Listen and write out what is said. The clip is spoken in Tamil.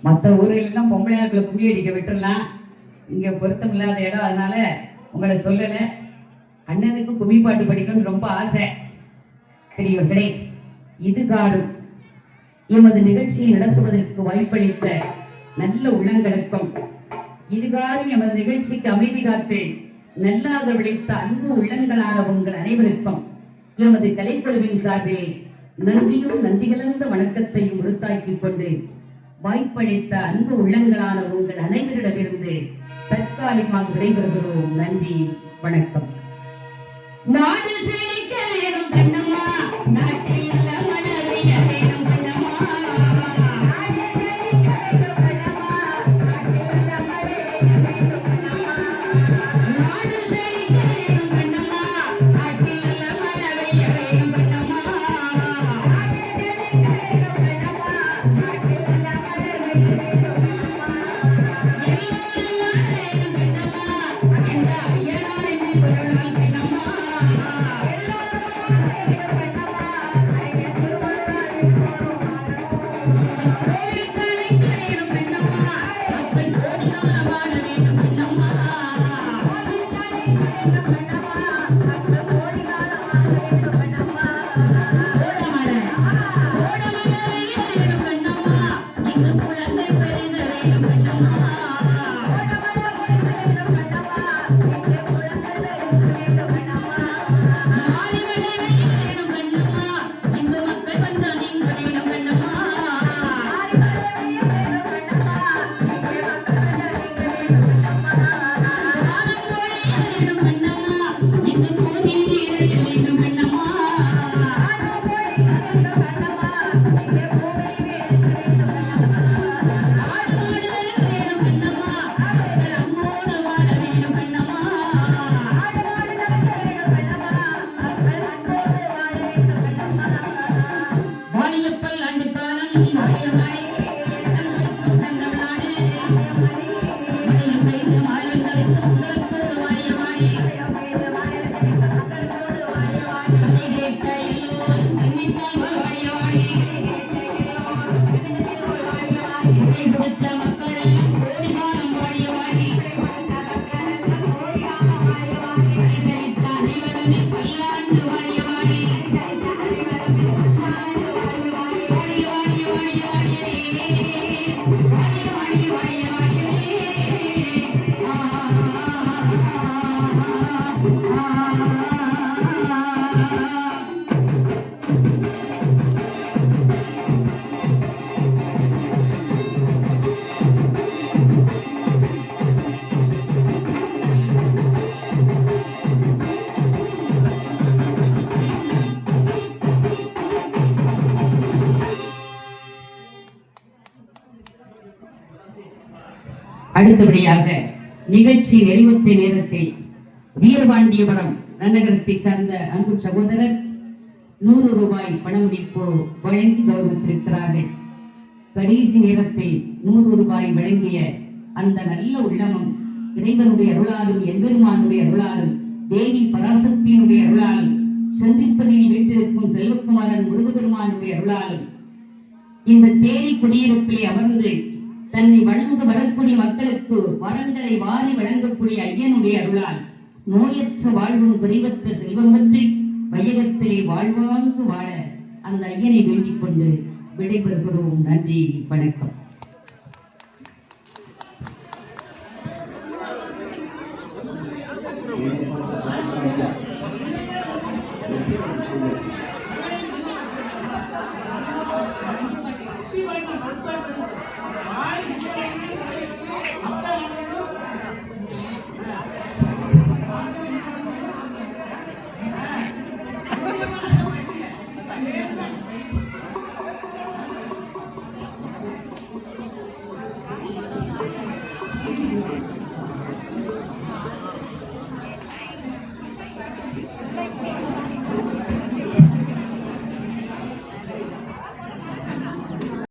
மற்ற ஊர்கள் எல்லாம் பொம்பளை ஆட்களை குடி அடிக்க விட்டுடலாம், இங்க பொருத்தம் இல்லாத இடம், அதனால உங்களை சொல்லல. அண்ணனுக்கு கும்மி பாட்டு படிக்கணும்னு ரொம்ப ஆசை. பெரியவர்களே, இதுகாரும் எமது நிகழ்ச்சியை நடத்துவதற்கு வாய்ப்பளித்த நல்ல உள்ளங்களுக்கும், இதுகாரும் எமது நிகழ்ச்சிக்கு அமைதி காத்து நல்லாக விளைத்த அன்பு உள்ளங்களான உங்கள் அனைவருக்கும் எமது கலைக்குழுவின் சார்பில் நன்றியும் நன்றி கலந்த வணக்கத்தையும் உறுத்தாக்கிக் கொண்டு, வாய்ப்பளித்த அன்பு உள்ளங்களான உங்கள் அனைவரிடமிருந்து தற்காலிகமாக விடைபெறுகிறோம். நன்றி, வணக்கம். நாடு செழிக்க வேணும் கண்ணம்மா, நாட்டில் மலரைய வேணும் கண்ணம்மா, நாடு செழிக்க வேணும் கண்ணம்மா, நாட்டில் மலரைய வேணும் கண்ணம்மா, நாடு செழிக்க வேணும் கண்ணம்மா, நாட்டில் மலரைய வேணும் கண்ணம்மா, நாடு செழிக்க வேணும் கண்ணம்மா, நாட்டில் எல்லோரும் வேணும் கண்ணம்மா, என்ற ஐயனாரின் பொருள் கண்ணம்மா. அடுத்தபடியாக நிகழ்ச்சி நிறைவுற்ற நேரத்தில் வீரபாண்டியபுரம் நன்னகரத்தை சார்ந்த அன்பு சகோதரர் 100 ரூபாய் பணமுடிப்பு வழங்கி கௌரவித்திருக்கிறார்கள். கடைசி நேரத்தில் 100 ரூபாய் வழங்கிய அந்த நல்ல உள்ளமும் இறைவனுடைய அருளாலும் எம்பெருமானுடைய அருளாலும் தேவி பராசக்தியினுடைய அருளாலும் சந்திப்பதில் வீட்டிற்கும் செல்வக்குமாரன் முருகபெருமானுடைய அருளாலும் இந்த தேரி குடியிருப்பிலே அமர்ந்து தன்னை வணங்க வரக்கூடிய மக்களுக்கு வரங்களை வாரி வழங்கக்கூடிய ஐயனுடைய அருளால் நோயற்ற வாழ்வும் குறைவற்ற செல்வம் பற்றி வையகத்திலே வாழ்வாங்கு வாழ அந்த ஐயனை வேண்டிக் கொண்டு விடைபெறுகிறோம். நன்றி, வணக்கம்.